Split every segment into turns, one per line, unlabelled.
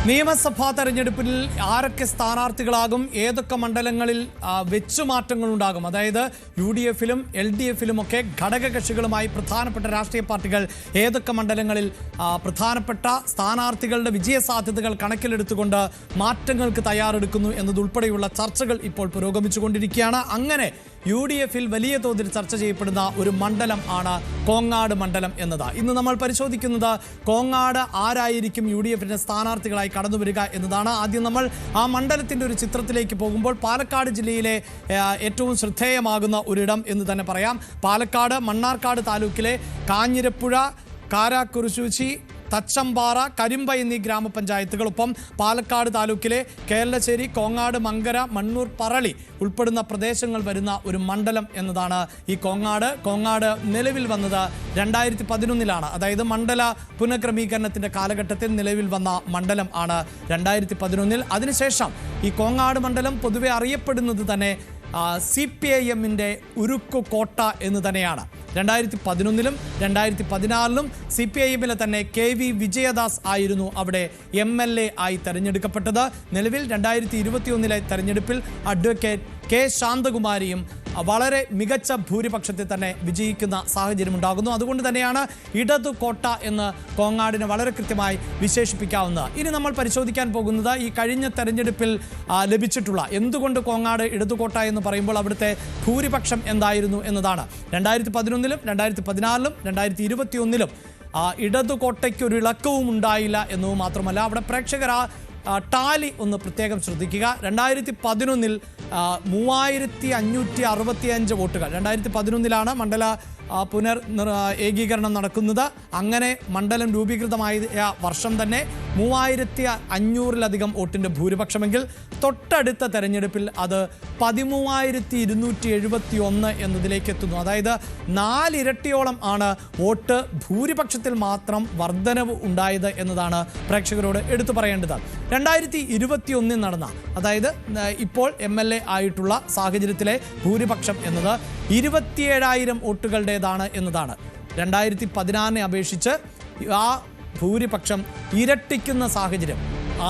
നിയമസഭാ തെരഞ്ഞെടുപ്പിൽ ആരൊക്കെ സ്ഥാനാർത്ഥികളാകും, ഏതൊക്കെ മണ്ഡലങ്ങളിൽ വെച്ചുമാറ്റങ്ങൾ ഉണ്ടാകും, അതായത് UDF-ലും LDF-ലും ഒക്കെ ഘടകകക്ഷികളുമായി പ്രധാനപ്പെട്ട രാഷ്ട്രീയ പാർട്ടികൾ ഏതൊക്കെ മണ്ഡലങ്ങളിൽ പ്രധാനപ്പെട്ട സ്ഥാനാർത്ഥികളുടെ വിജയസാധ്യതകൾ കണക്കിലെടുത്തുകൊണ്ട് മാറ്റങ്ങൾക്ക് തയ്യാറെടുക്കുന്നു എന്നതുൾപ്പെടെയുള്ള ചർച്ചകൾ ഇപ്പോൾ പുരോഗമിച്ചുകൊണ്ടിരിക്കുകയാണ്. അങ്ങനെ UDF-ൽ വലിയ തോതിൽ ചർച്ച ചെയ്യപ്പെടുന്ന ഒരു മണ്ഡലം ആണ് കോങ്ങാട് മണ്ഡലം എന്നത്. ഇന്ന് നമ്മൾ പരിശോധിക്കുന്നത് കോങ്ങാട് ആരായിരിക്കും UDF-ന്റെ സ്ഥാനാർത്ഥികളായി കടന്നു വരിക എന്നതാണ്. ആദ്യം നമ്മൾ ആ മണ്ഡലത്തിന്റെ ഒരു ചിത്രത്തിലേക്ക് പോകുമ്പോൾ പാലക്കാട് ജില്ലയിലെ ഏറ്റവും ശ്രദ്ധേയമാകുന്ന ഒരിടം എന്ന് തന്നെ പറയാം. പാലക്കാട് മണ്ണാർക്കാട് താലൂക്കിലെ കാഞ്ഞിരപ്പുഴ, കാരാക്കുറുശൂച്ചി, തച്ചമ്പാറ, കരിമ്പ എന്നീ ഗ്രാമപഞ്ചായത്തുകളൊപ്പം പാലക്കാട് താലൂക്കിലെ കേരളശ്ശേരി, കോങ്ങാട്, മങ്കര, മണ്ണൂർ, പറളി ഉൾപ്പെടുന്ന പ്രദേശങ്ങൾ വരുന്ന ഒരു മണ്ഡലം എന്നതാണ് ഈ കോങ്ങാട് നിലവിൽ വന്നത് 2011-ലാണ്. അതായത് മണ്ഡല പുനഃക്രമീകരണത്തിന്റെ കാലഘട്ടത്തിൽ നിലവിൽ വന്ന മണ്ഡലം ആണ് 2011. അതിനുശേഷം ഈ കോങ്ങാട് മണ്ഡലം പൊതുവെ അറിയപ്പെടുന്നത് തന്നെ CPIM-ന്റെ ഉരുക്കു കോട്ട എന്ന് തന്നെയാണ്. 2011-ലും 2014-ലും CPIM-ലെ തന്നെ KV വിജയദാസ് ആയിരുന്നു അവിടെ MLA ആയി തെരഞ്ഞെടുക്കപ്പെട്ടത്. നിലവിൽ 2021-ലെ തെരഞ്ഞെടുപ്പിൽ അഡ്വക്കേറ്റ് K ശാന്തകുമാരിയും വളരെ മികച്ച ഭൂരിപക്ഷത്തിൽ തന്നെ വിജയിക്കുന്ന സാഹചര്യം ഉണ്ടാകുന്നു. അതുകൊണ്ട് തന്നെയാണ് ഇടതു കോട്ട എന്ന് കോങ്ങാടിനെ വളരെ കൃത്യമായി വിശേഷിപ്പിക്കാവുന്നത്. ഇനി നമ്മൾ പരിശോധിക്കാൻ പോകുന്നത് ഈ കഴിഞ്ഞ തെരഞ്ഞെടുപ്പിൽ ലഭിച്ചിട്ടുള്ള എന്തുകൊണ്ട് കോങ്ങാട് ഇടതുകോട്ട എന്ന് പറയുമ്പോൾ അവിടുത്തെ ഭൂരിപക്ഷം എന്തായിരുന്നു എന്നതാണ്. 2011-ലും 2014-ലും 2021-ലും ഇടതുകോട്ടയ്ക്ക് ഒരു ഇളക്കവും ഉണ്ടായില്ല എന്നത് മാത്രമല്ല, അവിടെ പ്രേക്ഷകർ ടാലി ഒന്ന് പ്രത്യേകം ശ്രദ്ധിക്കുക. 2011-ൽ 3565 വോട്ടുകൾ. 2011-ലാണ് മണ്ഡല ഏകീകരണം നടക്കുന്നത്. അങ്ങനെ മണ്ഡലം രൂപീകൃതമായ വർഷം തന്നെ 3500-ലധികം വോട്ടിൻ്റെ ഭൂരിപക്ഷമെങ്കിൽ തൊട്ടടുത്ത തെരഞ്ഞെടുപ്പിൽ അത് 13271 എന്നതിലേക്ക് എത്തുന്നു. അതായത് 4 ഇരട്ടിയോളം ആണ് വോട്ട് ഭൂരിപക്ഷത്തിൽ മാത്രം വർധനവ് ഉണ്ടായത് എന്നതാണ് പ്രേക്ഷകരോട് എടുത്തു പറയേണ്ടത്. 2021 നടന്ന, അതായത് ഇപ്പോൾ MLA ആയിട്ടുള്ള സാഹചര്യത്തിലെ ഭൂരിപക്ഷം എന്നത് 27,000 വോട്ടുകളുടേതാണ് എന്നതാണ്. 2016-നെ അപേക്ഷിച്ച് ആ ഭൂരിപക്ഷം ഇരട്ടിക്കുന്ന സാഹചര്യം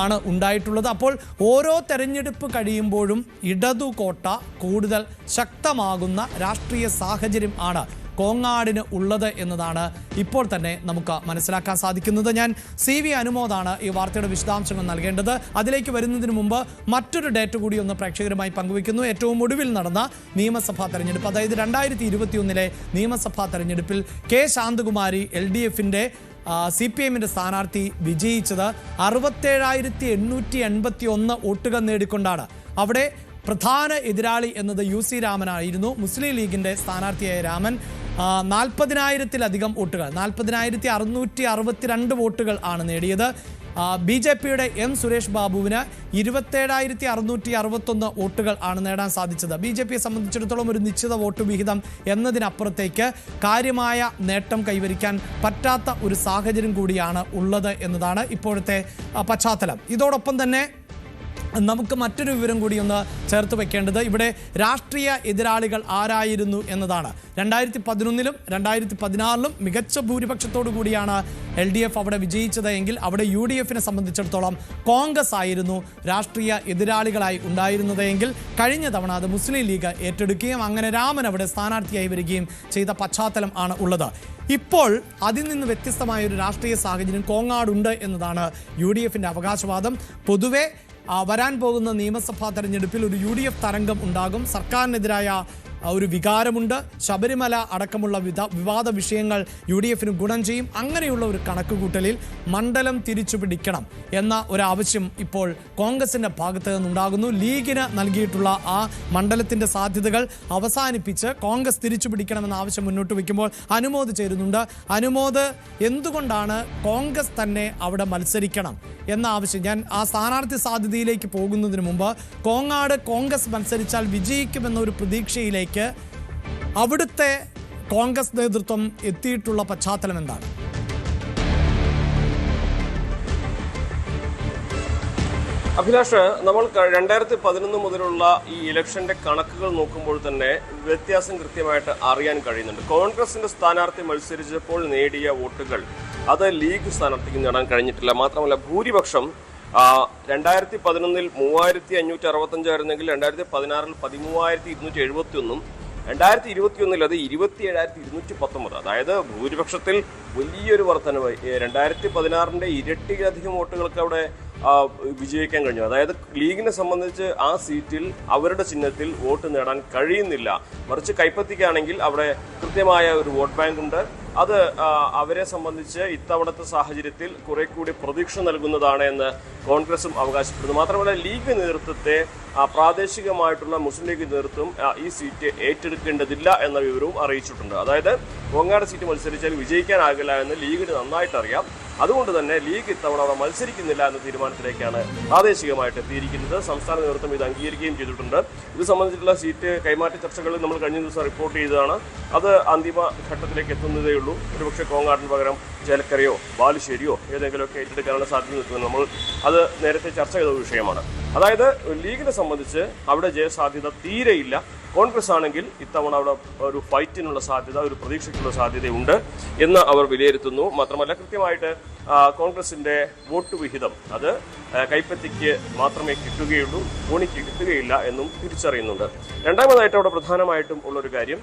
ആണ് ഉണ്ടായിട്ടുള്ളത്. അപ്പോൾ ഓരോ തെരഞ്ഞെടുപ്പ് കഴിയുമ്പോഴും ഇടതുകോട്ട കൂടുതൽ ശക്തമാകുന്ന രാഷ്ട്രീയ സാഹചര്യം ആണ് കോങ്ങാടിന് ഉള്ളത് എന്നതാണ് ഇപ്പോൾ തന്നെ നമുക്ക് മനസ്സിലാക്കാൻ സാധിക്കുന്നത്. ഞാൻ CV അനുമോദാണ് ഈ വാർത്തയുടെ വിശദാംശങ്ങൾ നൽകേണ്ടത്. അതിലേക്ക് വരുന്നതിന് മുമ്പ് മറ്റൊരു ഡേറ്റ് കൂടി ഒന്ന് പ്രേക്ഷകരുമായി പങ്കുവയ്ക്കുന്നു. ഏറ്റവും ഒടുവിൽ നടന്ന നിയമസഭാ തെരഞ്ഞെടുപ്പ്, അതായത് 2021-ലെ നിയമസഭാ തെരഞ്ഞെടുപ്പിൽ K ശാന്തകുമാരി LDF-ന്റെ CPIM-ന്റെ സ്ഥാനാർത്ഥി വിജയിച്ചത് 67,881 വോട്ടുകൾ നേടിക്കൊണ്ടാണ്. അവിടെ പ്രധാന എതിരാളി എന്നത് UC രാമനായിരുന്നു. മുസ്ലിം ലീഗിൻ്റെ സ്ഥാനാർത്ഥിയായ രാമൻ 40,000-ലധികം വോട്ടുകൾ, 40,662 വോട്ടുകൾ ആണ് നേടിയത്. BJP-യുടെ M സുരേഷ് ബാബുവിന് 27,661 വോട്ടുകൾ ആണ് നേടാൻ സാധിച്ചത്. BJP-യെ സംബന്ധിച്ചിടത്തോളം ഒരു നിശ്ചിത വോട്ട് വിഹിതം എന്നതിനപ്പുറത്തേക്ക് കാര്യമായ നേട്ടം കൈവരിക്കാൻ പറ്റാത്ത ഒരു സാഹചര്യം കൂടിയാണ് ഉള്ളത് എന്നതാണ് ഇപ്പോഴത്തെ പശ്ചാത്തലം. ഇതോടൊപ്പം തന്നെ നമുക്ക് മറ്റൊരു വിവരം കൂടി ഒന്ന് ചേർത്ത് വെക്കേണ്ടത് ഇവിടെ രാഷ്ട്രീയ എതിരാളികൾ ആരായിരുന്നു എന്നതാണ്. 2011-ലും 2016-ലും മികച്ച ഭൂരിപക്ഷത്തോടു കൂടിയാണ് LDF അവിടെ വിജയിച്ചത് എങ്കിൽ അവിടെ UDF-നെ സംബന്ധിച്ചിടത്തോളം കോൺഗ്രസ് ആയിരുന്നു രാഷ്ട്രീയ എതിരാളികളായി ഉണ്ടായിരുന്നത് എങ്കിൽ കഴിഞ്ഞ തവണ അത് മുസ്ലിം ലീഗ് ഏറ്റെടുക്കുകയും അങ്ങനെ രാമൻ അവിടെ സ്ഥാനാർത്ഥിയായി വരികയും ചെയ്ത പശ്ചാത്തലം ആണ് ഉള്ളത്. ഇപ്പോൾ അതിൽ നിന്ന് വ്യത്യസ്തമായ ഒരു രാഷ്ട്രീയ സാഹചര്യം കോങ്ങാടുണ്ട് എന്നതാണ് UDF-ന്റെ അവകാശവാദം. പൊതുവെ വരാൻ പോകുന്ന നിയമസഭാ തെരഞ്ഞെടുപ്പിൽ ഒരു UDF തരംഗം ഉണ്ടാകും. സർക്കാരിനെതിരായ ഒരു വികാരമുണ്ട്. ശബരിമല അടക്കമുള്ള വിവാദ വിഷയങ്ങൾ UDF-ന് ഗുണം ചെയ്യും. അങ്ങനെയുള്ള ഒരു കണക്കുകൂട്ടലിൽ മണ്ഡലം തിരിച്ചു പിടിക്കണം എന്ന ഒരാവശ്യം ഇപ്പോൾ കോൺഗ്രസിൻ്റെ ഭാഗത്ത് നിന്നുണ്ടാകുന്നു. ലീഗിന് നൽകിയിട്ടുള്ള ആ മണ്ഡലത്തിൻ്റെ സാധ്യതകൾ അവസാനിപ്പിച്ച് കോൺഗ്രസ് തിരിച്ചു പിടിക്കണമെന്ന ആവശ്യം മുന്നോട്ട് വയ്ക്കുമ്പോൾ അനുമോദ് ചേരുന്നുണ്ട്. അനുമോദ്, എന്തുകൊണ്ടാണ് കോൺഗ്രസ് തന്നെ അവിടെ മത്സരിക്കണം എന്ന ആവശ്യം? ഞാൻ ആ സ്ഥാനാർത്ഥി സാധ്യതയിലേക്ക് പോകുന്നതിന് മുമ്പ് കോങ്ങാട് കോൺഗ്രസ് മത്സരിച്ചാൽ വിജയിക്കുമെന്ന ഒരു പ്രതീക്ഷയിലേക്ക് അവിടുത്തെ കോൺഗ്രസ് നേതൃത്വം എത്തിയിട്ടുള്ള പശ്ചാത്തലം എന്താണ്?
അഭിലാഷ്, നമ്മൾ 2011 മുതലുള്ള ഈ ഇലക്ഷന്റെ കണക്കുകൾ നോക്കുമ്പോൾ തന്നെ വ്യത്യാസം കൃത്യമായിട്ട് അറിയാൻ കഴിയുന്നുണ്ട്. കോൺഗ്രസിന്റെ സ്ഥാനാർത്ഥി മത്സരിച്ചപ്പോൾ നേടിയ വോട്ടുകൾ അത് ലീഗ് സ്ഥാനാർത്ഥിക്ക് നേടാൻ കഴിഞ്ഞിട്ടില്ല. മാത്രമല്ല ഭൂരിപക്ഷം 2011 3565 ആയിരുന്നെങ്കിൽ 2016 13,271, 2021 അത് 27,219. അതായത് ഭൂരിപക്ഷത്തിൽ വലിയൊരു വർധനവ്. 2016 ഇരട്ടിയിലധികം വോട്ടുകൾക്ക് അവിടെ വിജയിക്കാൻ കഴിഞ്ഞു. അതായത് ലീഗിനെ സംബന്ധിച്ച് ആ സീറ്റിൽ അവരുടെ ചിഹ്നത്തിൽ വോട്ട് നേടാൻ കഴിയുന്നില്ല. മറിച്ച് കൈപ്പത്തിക്കാണെങ്കിൽ അവിടെ കൃത്യമായ ഒരു വോട്ട് ബാങ്ക് ഉണ്ട്. അത് അവരെ സംബന്ധിച്ച് ഇത്തവണത്തെ സാഹചര്യത്തിൽ കുറെ കൂടി പ്രതീക്ഷ നൽകുന്നതാണ് എന്ന് കോൺഗ്രസും അവകാശപ്പെടുന്നു. മാത്രമല്ല ലീഗ് നേതൃത്വത്തെ പ്രാദേശികമായിട്ടുള്ള മുസ്ലിം ലീഗ് നേതൃത്വം ഈ സീറ്റ് ഏറ്റെടുക്കേണ്ടതില്ല എന്ന വിവരവും അറിയിച്ചിട്ടുണ്ട്. അതായത് കോങ്ങാട് സീറ്റ് മത്സരിച്ചാൽ വിജയിക്കാനാകില്ല എന്ന് ലീഗിന് നന്നായിട്ട് അറിയാം. അതുകൊണ്ട് തന്നെ ലീഗ് ഇത്തവണ അവിടെ മത്സരിക്കുന്നില്ല എന്ന തീരുമാനത്തിലേക്കാണ് പ്രാദേശികമായിട്ട് എത്തിയിരിക്കുന്നത്. സംസ്ഥാന നേതൃത്വം ഇത് അംഗീകരിക്കുകയും ചെയ്തിട്ടുണ്ട്. ഇത് സംബന്ധിച്ചിട്ടുള്ള സീറ്റ് കൈമാറ്റ ചർച്ചകൾ നമ്മൾ കഴിഞ്ഞ ദിവസം റിപ്പോർട്ട് ചെയ്തതാണ്. അത് അന്തിമ ഘട്ടത്തിലേക്ക് എത്തുന്നതേ ഉള്ളൂ. ഒരുപക്ഷെ കോങ്ങാടിന് പകരം ചേലക്കരയോ ബാലുശ്ശേരിയോ ഏതെങ്കിലുമൊക്കെ ഏറ്റെടുക്കാനുള്ള സാധ്യത നിൽക്കുന്നത് നമ്മൾ അത് നേരത്തെ ചർച്ച ചെയ്ത വിഷയമാണ്. അതായത് ലീഗിനെ സംബന്ധിച്ച് അവിടെ ജയസാധ്യത തീരെയില്ല. കോൺഗ്രസ് ആണെങ്കിൽ ഇത്തവണ അവിടെ ഒരു ഫൈറ്റിനുള്ള സാധ്യത, ഒരു പ്രതീക്ഷയ്ക്കുള്ള സാധ്യതയുണ്ട് എന്ന് അവർ വിലയിരുത്തുന്നു. മാത്രമല്ല കൃത്യമായിട്ട് കോൺഗ്രസിന്റെ വോട്ട് വിഹിതം അത് കൈപ്പത്തിക്ക് മാത്രമേ കിട്ടുകയുള്ളൂ, കോണിക്ക് കിട്ടുകയില്ല എന്നും തിരിച്ചറിയുന്നുണ്ട്. രണ്ടാമതായിട്ട് അവിടെ പ്രധാനമായിട്ടും ഉള്ളൊരു കാര്യം,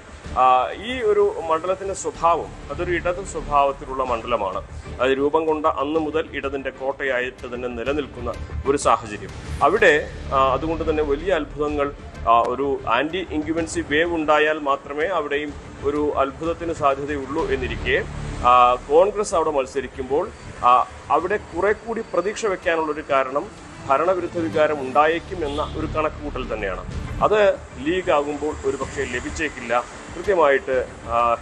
ഈ ഒരു മണ്ഡലത്തിന്റെ സ്വഭാവം അതൊരു ഇടത് സ്വഭാവത്തിലുള്ള മണ്ഡലമാണ്. അത് രൂപം കൊണ്ട അന്ന് മുതൽ ഇടതിന്റെ കോട്ടയായിട്ട് തന്നെ നിലനിൽക്കുന്ന ഒരു സാഹചര്യം. അവിടെ അതുകൊണ്ട് തന്നെ വലിയ അത്ഭുതങ്ങൾ, ഒരു ആന്റി ഇൻക്യുബൻസി വേവ് ഉണ്ടായാൽ മാത്രമേ അവിടെയും ഒരു അത്ഭുതത്തിന് സാധ്യതയുള്ളൂ എന്നിരിക്കെ കോൺഗ്രസ് അവിടെ മത്സരിക്കുമ്പോൾ അവിടെ കുറെ കൂടി പ്രതീക്ഷ വെക്കാനുള്ളൊരു കാരണം ഭരണവിരുദ്ധ വികാരം ഉണ്ടായേക്കും എന്ന ഒരു കണക്കുകൂട്ടൽ തന്നെയാണ്. അത് ലീഗ് ആകുമ്പോൾ ഒരു പക്ഷേ ലഭിച്ചേക്കില്ല. കൃത്യമായിട്ട്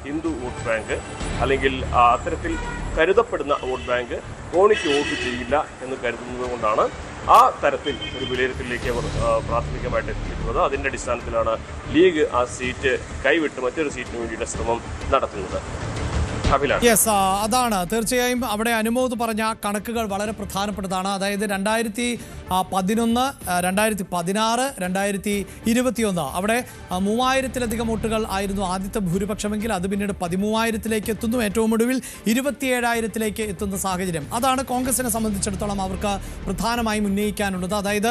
ഹിന്ദു വോട്ട് ബാങ്ക് അല്ലെങ്കിൽ അത്തരത്തിൽ കരുതപ്പെടുന്ന വോട്ട് ബാങ്ക് കോണിക്ക് വോട്ട് ചെയ്യില്ല എന്ന് കരുതുന്നത് കൊണ്ടാണ് ആ തരത്തിൽ ഒരു വിലയിരുത്തലിലേക്ക് അവർ പ്രാഥമികമായിട്ട് എത്തിയിട്ടുള്ളത്. അതിൻ്റെ അടിസ്ഥാനത്തിലാണ് ലീഗ് ആ സീറ്റ് കൈവിട്ട് മറ്റൊരു സീറ്റിന് വേണ്ടിയിട്ട് ശ്രമം നടത്തുന്നത്.
യെസ്, അതാണ് തീർച്ചയായും അവിടെ അനുമോദ് പറഞ്ഞ കണക്കുകൾ വളരെ പ്രധാനപ്പെട്ടതാണ്. അതായത് 2011, 2016, 2021 അവിടെ 3000-ലധികം വോട്ടുകൾ ആയിരുന്നു ആദ്യത്തെ ഭൂരിപക്ഷമെങ്കിൽ അത് പിന്നീട് 13,000-ലേക്ക് എത്തുന്നു. ഏറ്റവും ഒടുവിൽ 27,000-ലേക്ക് എത്തുന്ന സാഹചര്യം. അതാണ് കോൺഗ്രസിനെ സംബന്ധിച്ചിടത്തോളം അവർക്ക് പ്രധാനമായും ഉന്നയിക്കാനുള്ളത്. അതായത്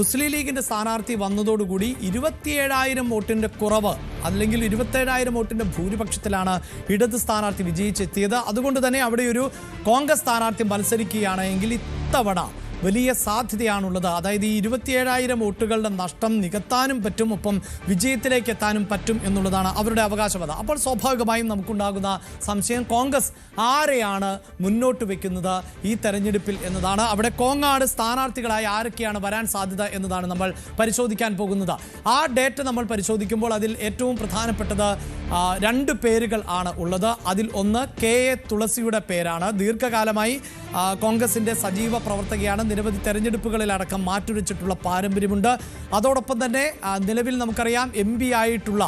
മുസ്ലിം ലീഗിന്റെ സ്ഥാനാർത്ഥി വന്നതോടുകൂടി 27,000 വോട്ടിന്റെ കുറവ് അല്ലെങ്കിൽ 27,000 വോട്ടിന്റെ ഭൂരിപക്ഷത്തിലാണ് ഇടത് സ്ഥാനാർത്ഥി വിജയിച്ചെത്തിയത്. അതുകൊണ്ട് തന്നെ അവിടെ ഒരു കോൺഗ്രസ് സ്ഥാനാർത്ഥി മത്സരിക്കുകയാണ് എങ്കിൽ ഇത്തവണ വലിയ സാധ്യതയാണുള്ളത്. അതായത് ഈ 27,000 വോട്ടുകളുടെ നഷ്ടം നികത്താനും പറ്റും, ഒപ്പം വിജയത്തിലേക്ക് എത്താനും പറ്റും എന്നുള്ളതാണ് അവരുടെ അവകാശവാദ. അപ്പോൾ സ്വാഭാവികമായും നമുക്കുണ്ടാകുന്ന സംശയം കോൺഗ്രസ് ആരെയാണ് മുന്നോട്ട് വെക്കുന്നത് ഈ തെരഞ്ഞെടുപ്പിൽ എന്നതാണ്. അവിടെ കോങ്ങാട് സ്ഥാനാർത്ഥികളായി ആരൊക്കെയാണ് വരാൻ സാധ്യത എന്നതാണ് നമ്മൾ പരിശോധിക്കാൻ പോകുന്നത്. ആ ഡേറ്റ നമ്മൾ പരിശോധിക്കുമ്പോൾ അതിൽ ഏറ്റവും പ്രധാനപ്പെട്ടത് 2 പേരുകൾ ആണ് ഉള്ളത്. അതിൽ ഒന്ന് KA തുളസിയുടെ പേരാണ്. ദീർഘകാലമായി കോൺഗ്രസിന്റെ സജീവ പ്രവർത്തകയാണ്. നിരവധി തെരഞ്ഞെടുപ്പുകളിലടക്കം മാറ്റുരച്ചിട്ടുള്ള പാരമ്പര്യമുണ്ട്. അതോടൊപ്പം തന്നെ നിലവിൽ നമുക്കറിയാം MP ആയിട്ടുള്ള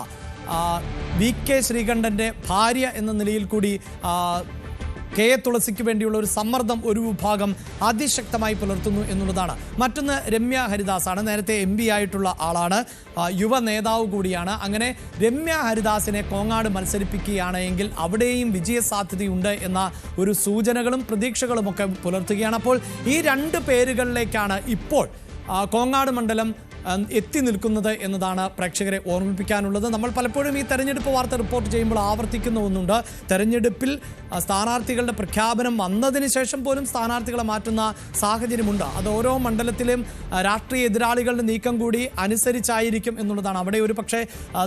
VK ശ്രീകണ്ഠന്റെ ഭാര്യ എന്ന നിലയിൽ കൂടി KA തുളസിക്ക് വേണ്ടിയുള്ള ഒരു സമ്മർദ്ദം ഒരു വിഭാഗം അതിശക്തമായി പുലർത്തുന്നു എന്നുള്ളതാണ്. മറ്റൊന്ന് രമ്യ ഹരിദാസാണ്. നേരത്തെ MP ആയിട്ടുള്ള ആളാണ്, യുവ നേതാവ് കൂടിയാണ്. അങ്ങനെ രമ്യ ഹരിദാസിനെ കോങ്ങാട് മത്സരിപ്പിക്കുകയാണ് എങ്കിൽ അവിടെയും വിജയസാധ്യതയുണ്ട് എന്ന ഒരു സൂചനകളും പ്രതീക്ഷകളുമൊക്കെ പുലർത്തുകയാണ്. അപ്പോൾ ഈ 2 പേരുകളിലേക്കാണ് ഇപ്പോൾ കോങ്ങാട് മണ്ഡലം എത്തി നിൽക്കുന്നത് എന്നതാണ് പ്രേക്ഷകരെ ഓർമ്മിപ്പിക്കാനുള്ളത്. നമ്മൾ പലപ്പോഴും ഈ തെരഞ്ഞെടുപ്പ് വാർത്ത റിപ്പോർട്ട് ചെയ്യുമ്പോൾ ആവർത്തിക്കുന്ന ഒന്നുണ്ട്. തെരഞ്ഞെടുപ്പിൽ സ്ഥാനാർത്ഥികളുടെ പ്രഖ്യാപനം വന്നതിന് ശേഷം പോലും സ്ഥാനാർത്ഥികളെ മാറ്റുന്ന സാഹചര്യമുണ്ട്. അത് ഓരോ മണ്ഡലത്തിലും രാഷ്ട്രീയ എതിരാളികളുടെ നീക്കം കൂടി അനുസരിച്ചായിരിക്കും എന്നുള്ളതാണ്. അവിടെ ഒരു പക്ഷേ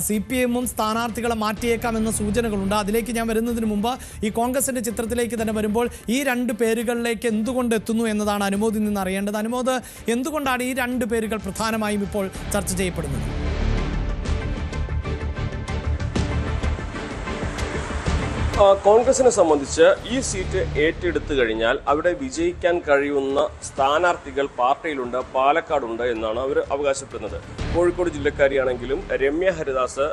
CPM സ്ഥാനാർത്ഥികളെ മാറ്റിയേക്കാം എന്ന സൂചനകളുണ്ട്. അതിലേക്ക് ഞാൻ വരുന്നതിന് മുമ്പ് ഈ കോൺഗ്രസിന്റെ ചിത്രത്തിലേക്ക് തന്നെ വരുമ്പോൾ ഈ 2 പേരുകളിലേക്ക് എന്തുകൊണ്ട് എത്തുന്നു എന്നതാണ് അനുമോദിൽ നിന്ന് അറിയേണ്ടത്. അനുമോദ്, എന്തുകൊണ്ടാണ് ഈ 2 പേരുകൾ പ്രധാനമായും ഇപ്പോൾ ചർച്ച ചെയ്യപ്പെടുന്നത്?
കോൺഗ്രസിനെ സംബന്ധിച്ച് ഈ സീറ്റ് ഏറ്റെടുത്തു കഴിഞ്ഞാൽ അവിടെ വിജയിക്കാൻ കഴിയുന്ന സ്ഥാനാർത്ഥികൾ പാർട്ടിയിലുണ്ട്, പാലക്കാടുണ്ട് എന്നാണ് അവർ അവകാശപ്പെടുന്നത്. കോഴിക്കോട് ജില്ലക്കാരിയാണെങ്കിലും രമ്യ ഹരിദാസ്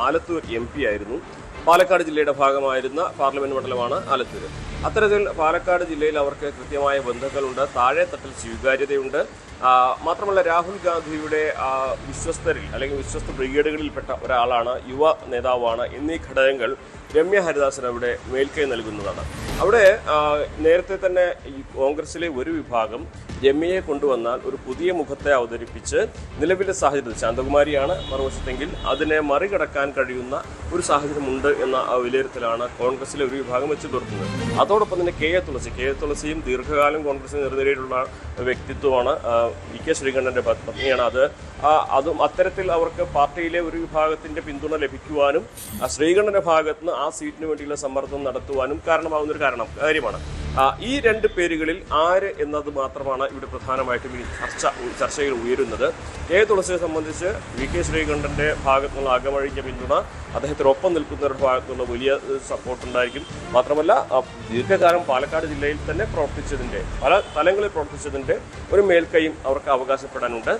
ആലത്തൂർ MP ആയിരുന്നു. പാലക്കാട് ജില്ലയുടെ ഭാഗമായിരുന്ന പാർലമെന്റ് മണ്ഡലമാണ് ആലത്തൂർ. അത്തരത്തിൽ പാലക്കാട് ജില്ലയിൽ അവർക്ക് കൃത്യമായ ബന്ധങ്ങളുണ്ട്, താഴെ തട്ടിൽ സ്വീകാര്യതയുണ്ട്. മാത്രമല്ല രാഹുൽ ഗാന്ധിയുടെ വിശ്വസ്തരിൽ അല്ലെങ്കിൽ വിശ്വസ്ത ബ്രിഗേഡുകളിൽപ്പെട്ട ഒരാളാണ്, യുവ നേതാവാണ് എന്നീ ഘടകങ്ങൾ രമ്യ ഹരിദാസിന് അവിടെ മേൽക്കൈ നൽകുന്നതാണ്. അവിടെ നേരത്തെ തന്നെ ഈ കോൺഗ്രസിലെ ഒരു വിഭാഗം രമ്യയെ കൊണ്ടുവന്നാൽ ഒരു പുതിയ മുഖത്തെ അവതരിപ്പിച്ച് നിലവിലെ സാഹചര്യത്തിൽ ശാന്തകുമാരിയാണ് മറുവശത്തെങ്കിൽ അതിനെ മറികടക്കാൻ കഴിയുന്ന ഒരു സാഹചര്യമുണ്ട് എന്ന വിലയിരുത്തലാണ് കോൺഗ്രസിലെ ഒരു വിഭാഗം വെച്ച് പുലർത്തുന്നത്. അതോടൊപ്പം തന്നെ കെ എ തുളസിയും ദീർഘകാലം കോൺഗ്രസിന് നേർനിരയിലുള്ള വ്യക്തിത്വമാണ്. വി കെ ശ്രീകണ്ഠന്റെ പത്നിയാണ്. അതും അത്തരത്തിൽ അവർക്ക് പാർട്ടിയിലെ ഒരു വിഭാഗത്തിന്റെ പിന്തുണ ലഭിക്കുവാനും ശ്രീകണ്ഠന്റെ ഭാഗത്ത് നിന്ന് ആ സീറ്റിന് വേണ്ടിയുള്ള സമ്മർദ്ദം നടത്തുവാനും കാരണമാകുന്ന ഒരു കാര്യമാണ്. ഈ രണ്ട് പേരുകളിൽ ആര് എന്നത് മാത്രമാണ് ഇവിടെ പ്രധാനമായിട്ടും ഈ ചർച്ചയിൽ ഉയരുന്നത്. കെ തുളസിയെ സംബന്ധിച്ച് വി കെ ശ്രീകണ്ഠന്റെ ഭാഗത്തു നിന്നുള്ള അകമഴിഞ്ഞ പിന്തുണ, അദ്ദേഹത്തിനൊപ്പം നിൽക്കുന്നവരുടെ ഭാഗത്തുനിന്നുള്ള വലിയ സപ്പോർട്ട് ഉണ്ടായിരിക്കും. മാത്രമല്ല ദീർഘകാലം പാലക്കാട് ജില്ലയിൽ തന്നെ പല തലങ്ങളിൽ പ്രവർത്തിച്ചതിന്റെ ഒരു മേൽക്കൈയും അവർക്ക് അവകാശപ്പെടാനുണ്ട്.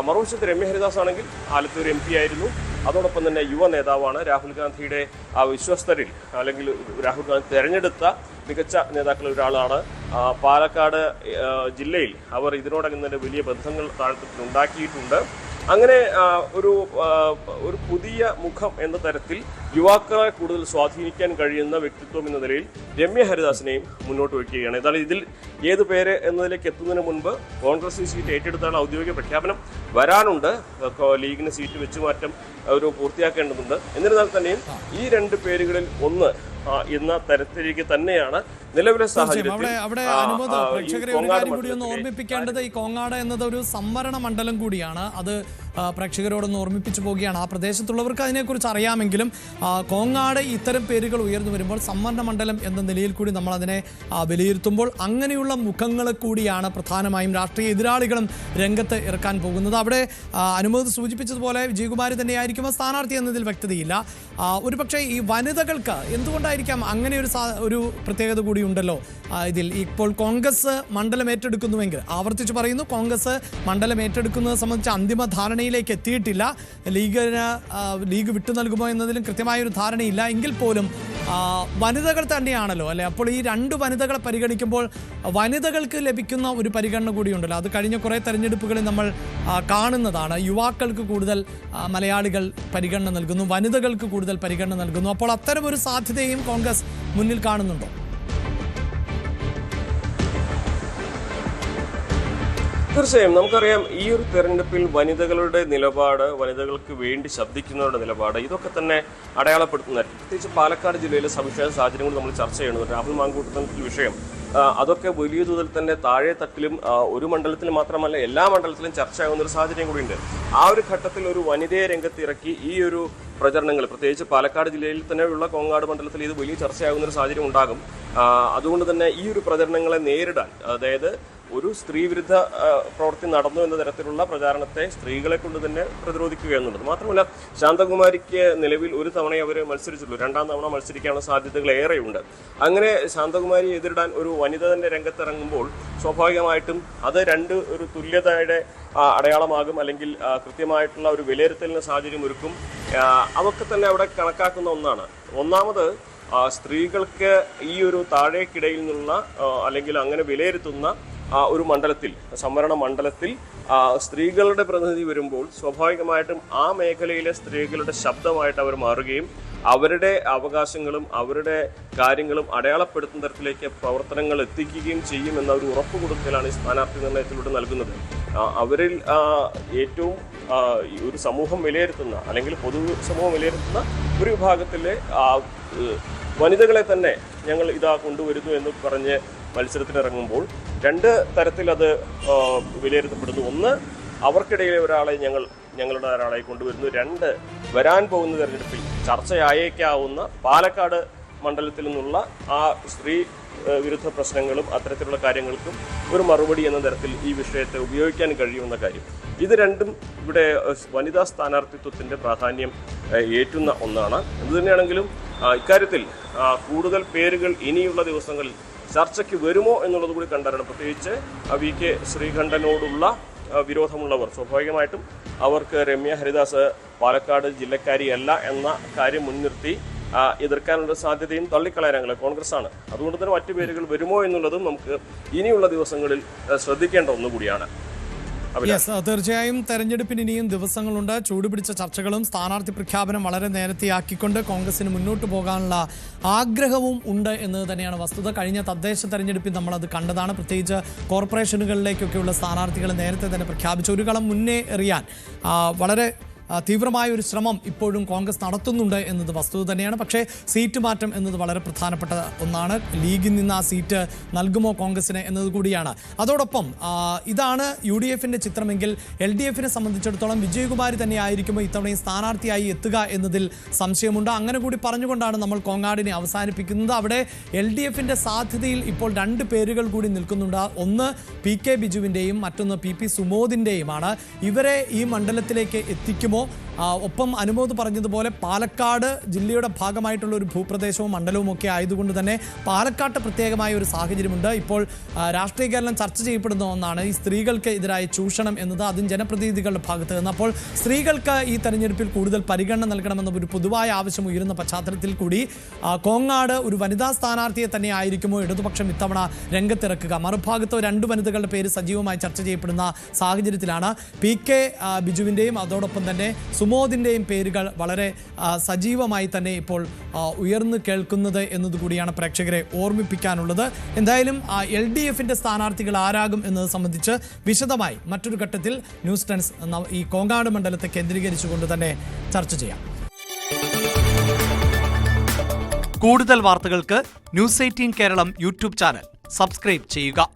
മറുവശത്ത് രമ്യ ഹരിദാസ് ആണെങ്കിൽ ആലത്തൂർ MP ആയിരുന്നു. അതോടൊപ്പം തന്നെ യുവ നേതാവാണ്. രാഹുൽ ഗാന്ധിയുടെ വിശ്വസ്തരിൽ അല്ലെങ്കിൽ രാഹുൽ ഗാന്ധി തെരഞ്ഞെടുത്ത മികച്ച നേതാക്കളിൽ ഒരാളാണ്. പാലക്കാട് ജില്ലയിൽ അവർ ഇതിനോടകം തന്നെ വലിയ ബന്ധങ്ങൾ താഴത്തിൽ ഉണ്ടാക്കിയിട്ടുണ്ട്. അങ്ങനെ ഒരു പുതിയ മുഖം എന്ന തരത്തിൽ യുവാക്കളെ കൂടുതൽ സ്വാധീനിക്കാൻ കഴിയുന്ന വ്യക്തിത്വം എന്ന നിലയിൽ രമ്യ ഹരിദാസിനെയും മുന്നോട്ട് വയ്ക്കുകയാണ്. എന്നാലും ഇതിൽ ഏത് പേര് എന്നതിലേക്ക് എത്തുന്നതിന് മുൻപ് കോൺഗ്രസ് സീറ്റ് ഏറ്റെടുത്താണ് ഔദ്യോഗിക പ്രഖ്യാപനം വരാനുണ്ട്. ലീഗിന് സീറ്റ് വെച്ചുമാറ്റം പൂർത്തിയാക്കേണ്ടതുണ്ട്. എന്നിരുന്നാൽ തന്നെയും ഈ രണ്ട് പേരുകളിൽ ഒന്ന് എന്ന തരത്തിലേക്ക് തന്നെയാണ് നിലവിലെ സാഹചര്യത്തിൽ.
അവിടെ പ്രേക്ഷകരെ ഒരു കാര്യം കൂടി ഒന്ന് ഓർമ്മിപ്പിക്കേണ്ടത്, ഈ കോങ്ങാട് എന്നത് ഒരു സംവരണ മണ്ഡലം കൂടിയാണ്. അത് പ്രേക്ഷകരോടൊന്ന് ഓർമ്മിപ്പിച്ചു പോവുകയാണ്. ആ പ്രദേശത്തുള്ളവർക്ക് അതിനെക്കുറിച്ച് അറിയാമെങ്കിലും കോങ്ങാട് ഇത്തരം പേരുകൾ ഉയർന്നു വരുമ്പോൾ സംവരണ മണ്ഡലം എന്ന നിലയിൽ കൂടി നമ്മൾ അതിനെ വിലയിരുത്തുമ്പോൾ അങ്ങനെയുള്ള മുഖങ്ങൾ കൂടിയാണ് പ്രധാനമായും രാഷ്ട്രീയ എതിരാളികളും രംഗത്ത് ഇറക്കാൻ പോകുന്നത്. അവിടെ അനുമോദ് സൂചിപ്പിച്ചതുപോലെ വിജയകുമാരി തന്നെയായിരിക്കും സ്ഥാനാർത്ഥി എന്നതിൽ വ്യക്തതയില്ല. ഒരുപക്ഷെ ഈ വനിതകൾക്ക് എന്തുകൊണ്ടായിരിക്കാം അങ്ങനെ ഒരു പ്രത്യേകത കൂടി ഉണ്ടല്ലോ ഇതിൽ. ഇപ്പോൾ കോൺഗ്രസ് മണ്ഡലം ഏറ്റെടുക്കുന്നുവെങ്കിൽ, ആവർത്തിച്ച് പറയുന്നു, കോൺഗ്രസ് മണ്ഡലം ഏറ്റെടുക്കുന്നത് സംബന്ധിച്ച് അന്തിമ ധാരണയിലേക്ക് എത്തിയിട്ടില്ല. ലീഗ് വിട്ടു നൽകുമോ എന്നതിലും കൃത്യമായൊരു ധാരണയില്ല. എങ്കിൽ പോലും വനിതകൾ തന്നെയാണല്ലോ അല്ലെ. അപ്പോൾ ഈ രണ്ട് വനിതകളെ പരിഗണിക്കുമ്പോൾ വനിതകൾക്ക് ലഭിക്കുന്ന ഒരു പരിഗണന കൂടിയുണ്ടല്ലോ. അത് കഴിഞ്ഞ കുറേ തെരഞ്ഞെടുപ്പുകളിൽ നമ്മൾ കാണുന്നതാണ്. യുവാക്കൾക്ക് കൂടുതൽ മലയാളികൾ പരിഗണന നൽകുന്നു, വനിതകൾക്ക് കൂടുതൽ പരിഗണന നൽകുന്നു. അപ്പോൾ അത്തരം ഒരു സാധ്യതയും കോൺഗ്രസ് മുന്നിൽ കാണുന്നുണ്ടോ?
തീർച്ചയായും നമുക്കറിയാം, ഈ ഒരു തെരഞ്ഞെടുപ്പിൽ വനിതകളുടെ നിലപാട്, വനിതകൾക്ക് വേണ്ടി ശബ്ദിക്കുന്നവരുടെ നിലപാട്, ഇതൊക്കെ തന്നെ അടയാളപ്പെടുത്തുന്നതായിരിക്കും. പ്രത്യേകിച്ച് പാലക്കാട് ജില്ലയിലെ സവിശേഷ സാഹചര്യങ്ങൾ നമ്മൾ ചർച്ച ചെയ്യുന്നത്. രാഹുൽ മാങ്കൂട്ടത്തിന്റെ വിഷയം അതൊക്കെ വലിയ തോതിൽ തന്നെ താഴെ തട്ടിലും ഒരു മണ്ഡലത്തിൽ മാത്രമല്ല എല്ലാ മണ്ഡലത്തിലും ചർച്ചയാകുന്ന ഒരു സാഹചര്യം കൂടിയുണ്ട്. ആ ഒരു ഘട്ടത്തിൽ ഒരു വനിതയെ രംഗത്തിറക്കി ഈ ഒരു പ്രചരണങ്ങൾ, പ്രത്യേകിച്ച് പാലക്കാട് ജില്ലയിൽ തന്നെയുള്ള കോങ്ങാട് മണ്ഡലത്തിൽ ഇത് വലിയ ചർച്ചയാകുന്ന ഒരു സാഹചര്യം ഉണ്ടാകും. അതുകൊണ്ട് തന്നെ ഈ ഒരു പ്രചരണങ്ങളെ നേരിടാൻ, അതായത് ഒരു സ്ത്രീവിരുദ്ധ പ്രവൃത്തി നടന്നു എന്ന തരത്തിലുള്ള പ്രചാരണത്തെ സ്ത്രീകളെ കൊണ്ട് തന്നെ പ്രതിരോധിക്കുക എന്നുള്ളത്. മാത്രമല്ല, ശാന്തകുമാരിക്ക് നിലവിൽ ഒരു തവണ അവർ മത്സരിച്ചുള്ളൂ. രണ്ടാം തവണ മത്സരിക്കാനുള്ള സാധ്യതകൾ ഏറെയുണ്ട്. അങ്ങനെ ശാന്തകുമാരിയെ എതിരിടാൻ ഒരു വനിത തന്നെ രംഗത്തിറങ്ങുമ്പോൾ സ്വാഭാവികമായിട്ടും അത് ഒരു തുല്യതയുടെ അടയാളമാകും, അല്ലെങ്കിൽ കൃത്യമായിട്ടുള്ള ഒരു വിലയിരുത്തലിന് സാഹചര്യം ഒരുക്കും. അതൊക്കെ തന്നെ അവിടെ കണക്കാക്കുന്ന ഒന്നാണ്. ഒന്നാമത്, സ്ത്രീകൾക്ക് ഈ ഒരു താഴേക്കിടയിൽ നിന്നുള്ള അല്ലെങ്കിൽ അങ്ങനെ വിലയിരുത്തുന്ന ഒരു മണ്ഡലത്തിൽ, സംവരണ മണ്ഡലത്തിൽ സ്ത്രീകളുടെ പ്രതിനിധി വരുമ്പോൾ സ്വാഭാവികമായിട്ടും ആ മേഖലയിലെ സ്ത്രീകളുടെ ശബ്ദമായിട്ട് അവർ മാറുകയും അവരുടെ അവകാശങ്ങളും അവരുടെ കാര്യങ്ങളും അടയാളപ്പെടുത്തുന്ന തരത്തിലേക്ക് പ്രവർത്തനങ്ങൾ എത്തിക്കുകയും ചെയ്യും എന്ന ഒരു ഉറപ്പ് കൊടുക്കലാണ് ഈ സ്ഥാനാർത്ഥി നിർണയത്തിലൂടെ നൽകുന്നത്. അവരിൽ ഏറ്റവും ഒരു സമൂഹം വിലയിരുത്തുന്ന, അല്ലെങ്കിൽ പൊതുസമൂഹം വിലയിരുത്തുന്ന ഒരു വിഭാഗത്തിലെ വനിതകളെ തന്നെ ഞങ്ങൾ കൊണ്ടുവരുന്നു എന്ന് പറഞ്ഞ് മത്സരത്തിനിറങ്ങുമ്പോൾ രണ്ട് തരത്തിൽ അത് വിലയിരുത്തപ്പെടുന്നു. ഒന്ന്, അവർക്കിടയിലെ ഞങ്ങളുടെ ഒരാളെ കൊണ്ടുവരുന്നു. രണ്ട്, വരാൻ പോകുന്ന തെരഞ്ഞെടുപ്പിൽ ചർച്ചയായേക്കാവുന്ന പാലക്കാട് മണ്ഡലത്തിൽ നിന്നുള്ള ആ സ്ത്രീ വിരുദ്ധ പ്രശ്നങ്ങളും അത്തരത്തിലുള്ള കാര്യങ്ങൾക്കും ഒരു മറുപടി എന്ന തരത്തിൽ ഈ വിഷയത്തെ ഉപയോഗിക്കാൻ കഴിയുമെന്ന കാര്യം. ഇത് രണ്ടും ഇവിടെ വനിതാ സ്ഥാനാർത്ഥിത്വത്തിന്റെ പ്രാധാന്യം ഏറ്റുന്ന ഒന്നാണ്. എന്തുതന്നെയാണെങ്കിലും ഇക്കാര്യത്തിൽ കൂടുതൽ പേരുകൾ ഇനിയുള്ള ദിവസങ്ങളിൽ ചർച്ചയ്ക്ക് വരുമോ എന്നുള്ളത് കൂടി കണ്ടറിയണം. പ്രത്യേകിച്ച് വി കെ ശ്രീകണ്ഠനോടുള്ള വിരോധമുള്ളവർ സ്വാഭാവികമായിട്ടും അവർക്ക് രമ്യ ഹരിദാസ് പാലക്കാട് ജില്ലക്കാരിയല്ല എന്ന കാര്യം മുൻനിർത്തി എതിർക്കാനുള്ള സാധ്യതയും തള്ളിക്കളയാനുള്ള കോൺഗ്രസ് ആണ്. അതുകൊണ്ട് തന്നെ മറ്റു പേരുകൾ വരുമോ എന്നുള്ളതും നമുക്ക് ഇനിയുള്ള ദിവസങ്ങളിൽ ശ്രദ്ധിക്കേണ്ട ഒന്നുകൂടിയാണ്.
തീർച്ചയായും തെരഞ്ഞെടുപ്പിന് ഇനിയും ദിവസങ്ങളുണ്ട്. ചൂടുപിടിച്ച ചർച്ചകളും സ്ഥാനാർത്ഥി പ്രഖ്യാപനം വളരെ നേരത്തെയാക്കിക്കൊണ്ട് കോൺഗ്രസിന് മുന്നോട്ട് പോകാനുള്ള ആഗ്രഹവും ഉണ്ട് എന്ന് തന്നെയാണ് വസ്തുത. കഴിഞ്ഞ തദ്ദേശ തെരഞ്ഞെടുപ്പിൽ നമ്മളത് കണ്ടതാണ്. പ്രത്യേകിച്ച് കോർപ്പറേഷനുകളിലേക്കൊക്കെയുള്ള സ്ഥാനാർത്ഥികൾ നേരത്തെ തന്നെ പ്രഖ്യാപിച്ചു. ഒരു കളം മുന്നേ എറിയാൻ വളരെ തീവ്രമായ ഒരു ശ്രമം ഇപ്പോഴും കോൺഗ്രസ് നടത്തുന്നുണ്ട് എന്നത് വസ്തുത തന്നെയാണ്. പക്ഷേ സീറ്റ് മാറ്റം എന്നത് വളരെ പ്രധാനപ്പെട്ട ഒന്നാണ്. ലീഗിൽ നിന്ന് ആ സീറ്റ് നൽകുമോ കോൺഗ്രസിന് എന്നത് കൂടിയാണ്. അതോടൊപ്പം ഇതാണ് UDFിൻ്റെ ചിത്രമെങ്കിൽ LDFിനെ സംബന്ധിച്ചിടത്തോളം വിജയകുമാരി തന്നെ ആയിരിക്കുമോ ഇത്തവണയും സ്ഥാനാർത്ഥിയായി എത്തുക എന്നതിൽ സംശയമുണ്ട്. അങ്ങനെ കൂടി പറഞ്ഞുകൊണ്ടാണ് നമ്മൾ കോങ്ങാടിനെ അവസാനിപ്പിക്കുന്നത്. അവിടെ LDFിൻ്റെ സാധ്യതയിൽ ഇപ്പോൾ 2 പേരുകൾ കൂടി നിൽക്കുന്നുണ്ട്. ഒന്ന് PK ബിജുവിൻ്റെയും മറ്റൊന്ന് PP സുമോദിൻ്റെയുമാണ്. ഇവരെ ഈ മണ്ഡലത്തിലേക്ക് എത്തിക്കുമോ? ഒപ്പം അനുമോദ് പറഞ്ഞതുപോലെ പാലക്കാട് ജില്ലയുടെ ഭാഗമായിട്ടുള്ള ഒരു ഭൂപ്രദേശവും മണ്ഡലവും ഒക്കെ ആയതുകൊണ്ട് തന്നെ പാലക്കാട്ട് പ്രത്യേകമായ ഒരു സാഹചര്യമുണ്ട്. ഇപ്പോൾ രാഷ്ട്രീയ കേരളം ചർച്ച ചെയ്യപ്പെടുന്ന ഒന്നാണ് ഈ സ്ത്രീകൾക്ക് എതിരായ ചൂഷണം എന്നത്. അതും ജനപ്രതിനിധികളുടെ ഭാഗത്ത് നിന്ന്. അപ്പോൾ സ്ത്രീകൾക്ക് ഈ തെരഞ്ഞെടുപ്പിൽ കൂടുതൽ പരിഗണന നൽകണമെന്ന ഒരു പൊതുവായ ആവശ്യം ഉയരുന്ന പശ്ചാത്തലത്തിൽ കൂടി കോങ്ങാട് ഒരു വനിതാ സ്ഥാനാർത്ഥിയെ തന്നെ ആയിരിക്കുമോ ഇടതുപക്ഷം ഇത്തവണ രംഗത്തിറക്കുക? മറുഭാഗത്ത് 2 വനിതകളുടെ പേര് സജീവമായി ചർച്ച ചെയ്യപ്പെടുന്ന സാഹചര്യത്തിലാണ് PK ബിജുവിൻ്റെയും അതോടൊപ്പം തന്നെ സുമോദിൻ്റെയും പേരുകൾ വളരെ സജീവമായി തന്നെ ഇപ്പോൾ ഉയർന്നു കേൾക്കുന്നത് എന്നതുകൂടിയാണ് പ്രേക്ഷകരെ ഓർമ്മിപ്പിക്കാനുള്ളത്. എന്തായാലും LDFിൻ്റെ സ്ഥാനാർത്ഥികൾ ആരാകും എന്നത് സംബന്ധിച്ച് വിശദമായി മറ്റൊരു ഘട്ടത്തിൽ ന്യൂസ് ടെൻസ് ഈ കോങ്ങാട് മണ്ഡലത്തെ കേന്ദ്രീകരിച്ചുകൊണ്ട് തന്നെ ചർച്ച ചെയ്യാം. കൂടുതൽ വാർത്തകൾക്ക് News 18 Keralam YouTube channel subscribe ചെയ്യുക.